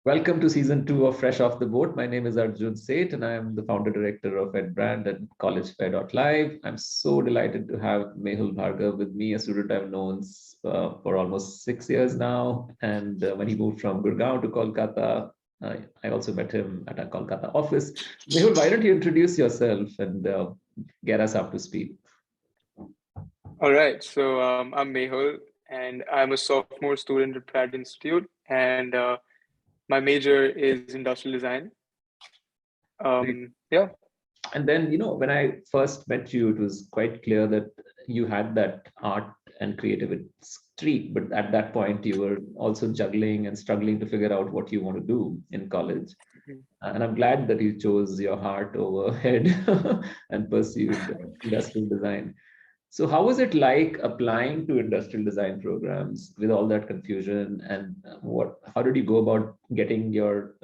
Welcome to season 2 of Fresh Off the Boat. My name is Arjun Seth, and I am the founder director of Edbrand at collegefair.live. I'm so delighted to have Mehul Bhargav with me, a student I've known for almost 6 years now. And when he moved from Gurgaon to Kolkata, I also met him at our Kolkata office. Mehul, why don't you introduce yourself and get us up to speed? All right, so I'm Mehul, and I'm a sophomore student at Pratt Institute, and my major is industrial design. Yeah. And then, when I first met you, it was quite clear that you had that art and creative streak, but at that point, you were also juggling and struggling to figure out what you want to do in college. And I'm glad that you chose your heart over head and pursued industrial design. So how was it like applying to industrial design programs with all that confusion? And how did you go about getting your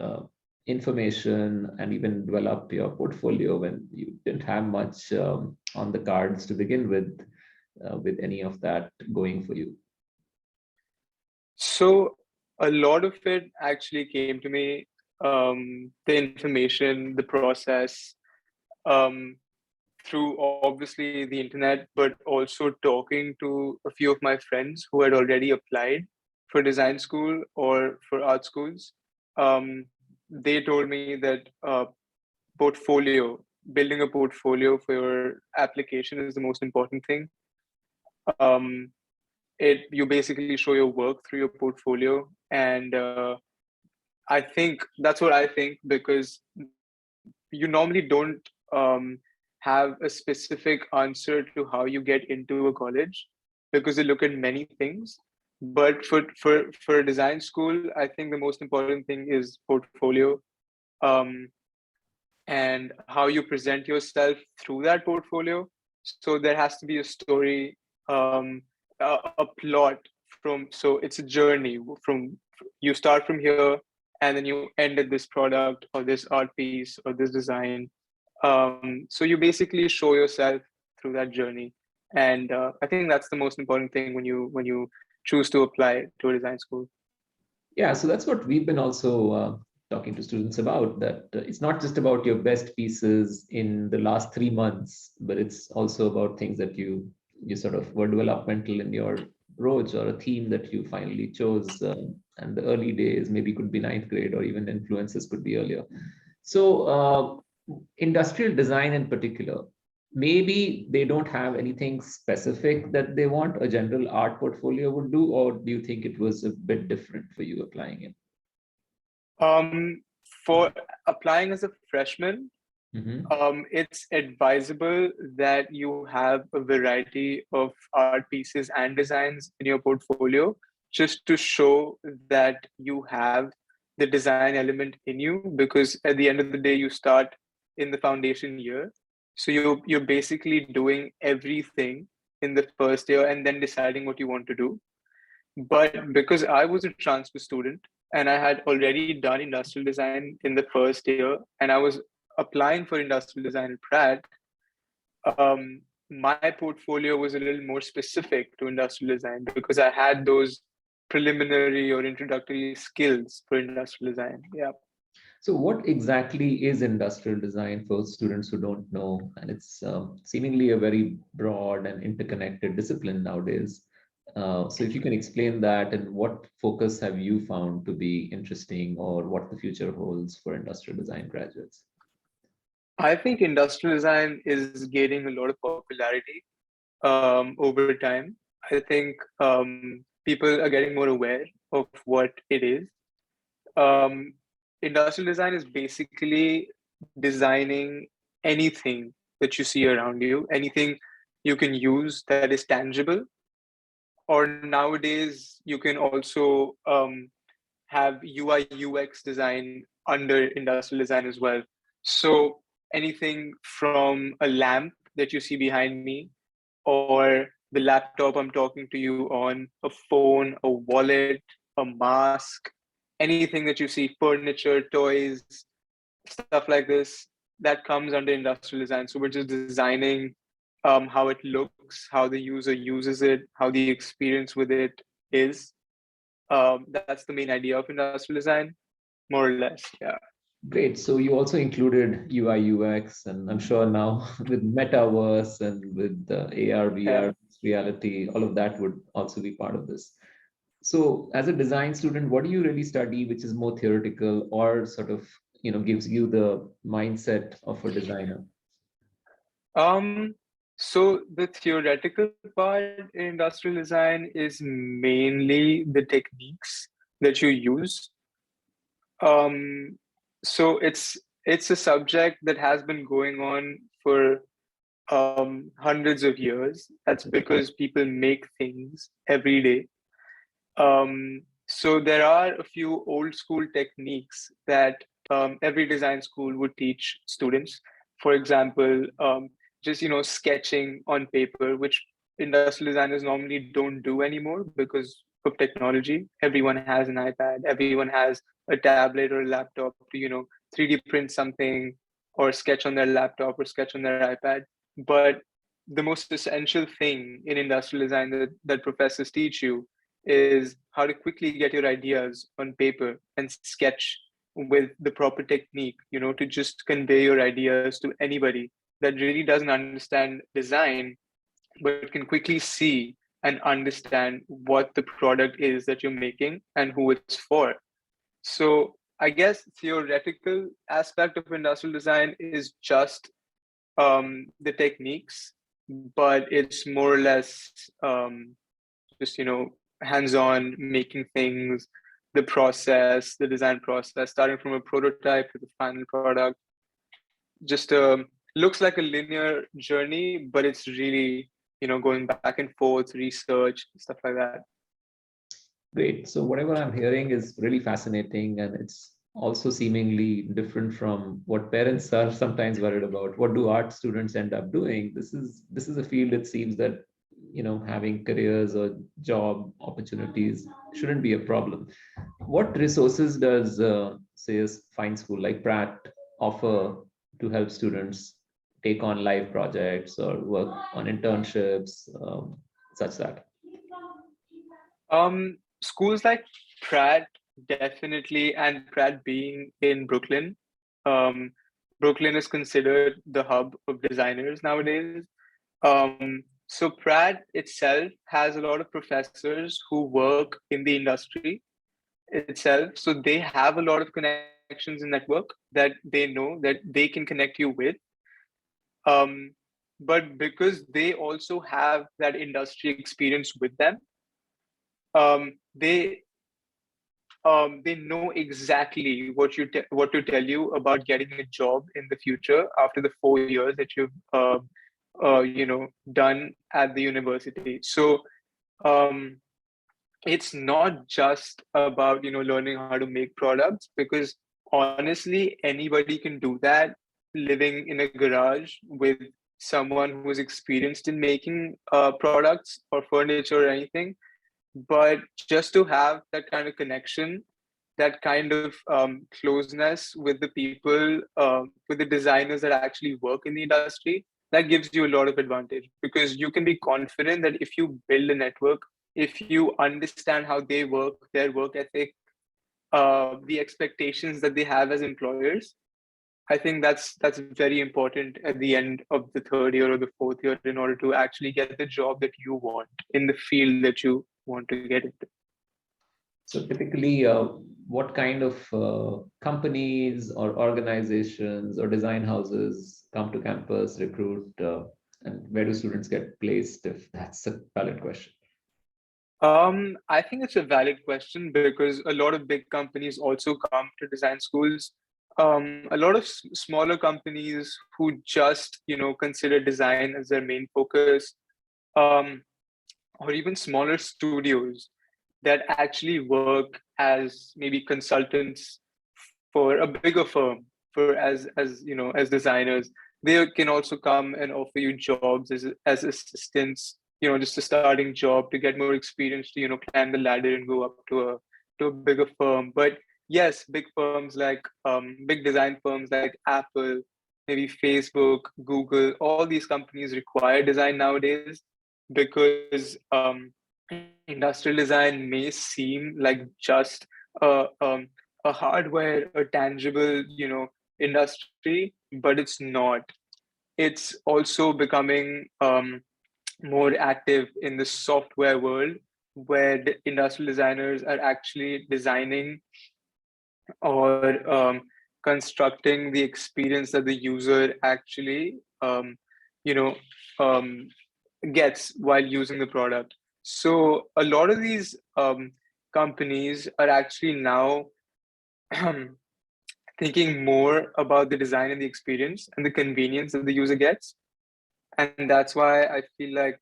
information and even develop your portfolio when you didn't have much on the cards to begin with any of that going for you? So a lot of it actually came to me, the information, the process, um, through obviously the internet, but also talking to a few of my friends who had already applied for design school or for art schools. They told me that portfolio, building a portfolio for your application is the most important thing. Um, you basically show your work through your portfolio, and I think that's what I think, because you normally don't have a specific answer to how you get into a college, because they look at many things. But for a design school, I think the most important thing is portfolio, um, and how you present yourself through that portfolio. So there has to be a story, a plot from. So it's a journey from, you start from here, and then you end at this product or this art piece or this design. So you basically show yourself through that journey, and I think that's the most important thing when you choose to apply to a design school. Yeah, so that's what we've been also talking to students about, that it's not just about your best pieces in the last 3 months, but it's also about things that you sort of were developmental in your approach or a theme that you finally chose. And the early days maybe could be ninth grade, or even influences could be earlier. So industrial design in particular, maybe they don't have anything specific that they want a general art portfolio would do, or do you think it was a bit different for you applying it? For applying as a freshman, it's advisable that you have a variety of art pieces and designs in your portfolio, just to show that you have the design element in you, because at the end of the day, you start in the foundation year. So you're basically doing everything in the first year and then deciding what you want to do. But because I was a transfer student and I had already done industrial design in the first year, and I was applying for industrial design at Pratt, my portfolio was a little more specific to industrial design because I had those preliminary or introductory skills for industrial design. Yeah. So what exactly is industrial design for students who don't know? And it's seemingly a very broad and interconnected discipline nowadays. So if you can explain that, and what focus have you found to be interesting, or what the future holds for industrial design graduates? I think industrial design is gaining a lot of popularity over time. I think people are getting more aware of what it is. Um, Industrial design is basically designing anything that you see around you, anything you can use that is tangible. Or nowadays, you can also have UI UX design under industrial design as well. So anything from a lamp that you see behind me, or the laptop I'm talking to you on, a phone, a wallet, a mask, anything that you see, furniture, toys, stuff like this, that comes under industrial design. So we're just designing how it looks, how the user uses it, how the experience with it is. That's the main idea of industrial design. more or less. Yeah. Great. So you also included UI, UX, and I'm sure now with metaverse and with the AR, Yeah. VR, reality, all of that would also be part of this. So as a design student, what do you really study, which is more theoretical or sort of, gives you the mindset of a designer? Um, so the theoretical part in industrial design is mainly the techniques that you use. Um, so it's a subject that has been going on for hundreds of years. That's because people make things every day. So there are a few old school techniques that every design school would teach students. For example, just sketching on paper, which industrial designers normally don't do anymore because of technology. Everyone has an iPad, everyone has a tablet or a laptop to 3D print something or sketch on their laptop or sketch on their iPad. But the most essential thing in industrial design that professors teach you is how to quickly get your ideas on paper and sketch with the proper technique, to just convey your ideas to anybody that really doesn't understand design, but can quickly see and understand what the product is that you're making and who it's for. So I guess theoretical aspect of industrial design is just the techniques, but it's more or less just hands-on making things, the process, the design process, starting from a prototype to the final product. Just looks like a linear journey, but it's really going back and forth, research, stuff like that. Great. So whatever I'm hearing is really fascinating, and it's also seemingly different from what parents are sometimes worried about. What do art students end up doing? This is a field, it seems, that having careers or job opportunities shouldn't be a problem. What resources does say a fine school like Pratt offer to help students take on live projects or work on internships, such that? Schools like Pratt definitely, and Pratt being in Brooklyn, um, Brooklyn is considered the hub of designers nowadays. So Pratt itself has a lot of professors who work in the industry itself. So they have a lot of connections in network that they know that they can connect you with. Um, but because they also have that industry experience with them, um, they they know exactly what to tell you about getting a job in the future after the 4 years that you've done at the university. So um, it's not just about learning how to make products, because honestly anybody can do that living in a garage with someone who's experienced in making products or furniture or anything. But just to have that kind of connection, that kind of closeness with the people, with the designers that actually work in the industry, that gives you a lot of advantage, because you can be confident that if you build a network, if you understand how they work, their work ethic, the expectations that they have as employers, I think that's very important at the end of the third year or the fourth year in order to actually get the job that you want in the field that you want to get into. So typically, what kind of companies or organizations or design houses come to campus, recruit, and where do students get placed, if that's a valid question? I think it's a valid question because a lot of big companies also come to design schools. A lot of smaller companies who just consider design as their main focus, um, or even smaller studios that actually work as maybe consultants for a bigger firm, for as as designers. They can also come and offer you jobs as assistants, just a starting job to get more experience, to climb the ladder and go up to a bigger firm. But yes, big firms like big design firms like Apple, maybe Facebook, Google, all these companies require design nowadays, because industrial design may seem like just a a hardware, a tangible, industry, but it's not. It's also becoming more active in the software world, where the industrial designers are actually designing or constructing the experience that the user actually you know um, gets while using the product. So a lot of these companies are actually now thinking more about the design and the experience and the convenience that the user gets, and that's why I feel like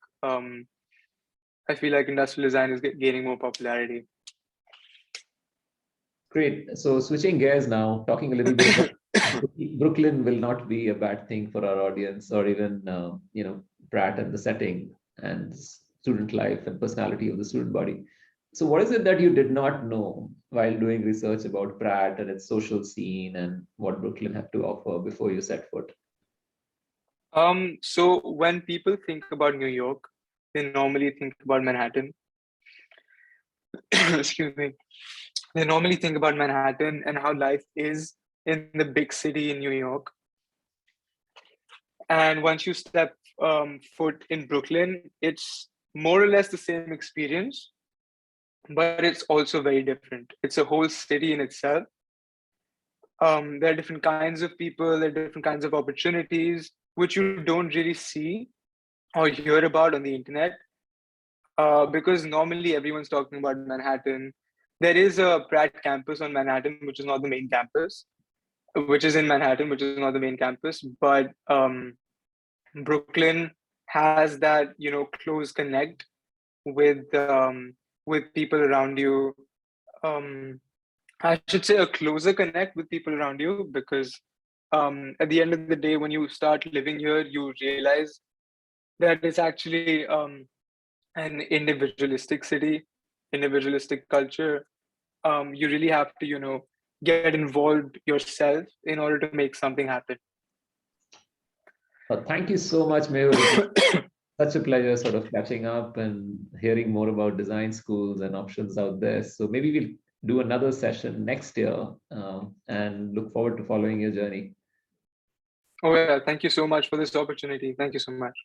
industrial design is gaining more popularity. Great. So switching gears now, talking a little bit about Brooklyn will not be a bad thing for our audience, or even Pratt and the setting and student life and personality of the student body. So what is it that you did not know while doing research about Pratt and its social scene and what Brooklyn had to offer before you set foot? So when people think about New York, they normally think about Manhattan. Excuse me. They normally think about Manhattan and how life is in the big city in New York. And once you step foot in Brooklyn, it's more or less the same experience, but it's also very different. It's a whole city in itself. There are different kinds of people, there are different kinds of opportunities, which you don't really see or hear about on the internet, because normally everyone's talking about Manhattan. There is a Pratt campus on Manhattan, which is not the main campus, which is in Manhattan, which is not the main campus, but Brooklyn has that close connect with people around you. Um, I should say a closer connect with people around you, because at the end of the day, when you start living here, you realize that it's actually an individualistic city, individualistic culture. You really have to, get involved yourself in order to make something happen. Thank you so much, Mehul. It was such a pleasure sort of catching up and hearing more about design schools and options out there. So maybe we'll do another session next year, and look forward to following your journey. Oh, yeah. Thank you so much for this opportunity. Thank you so much.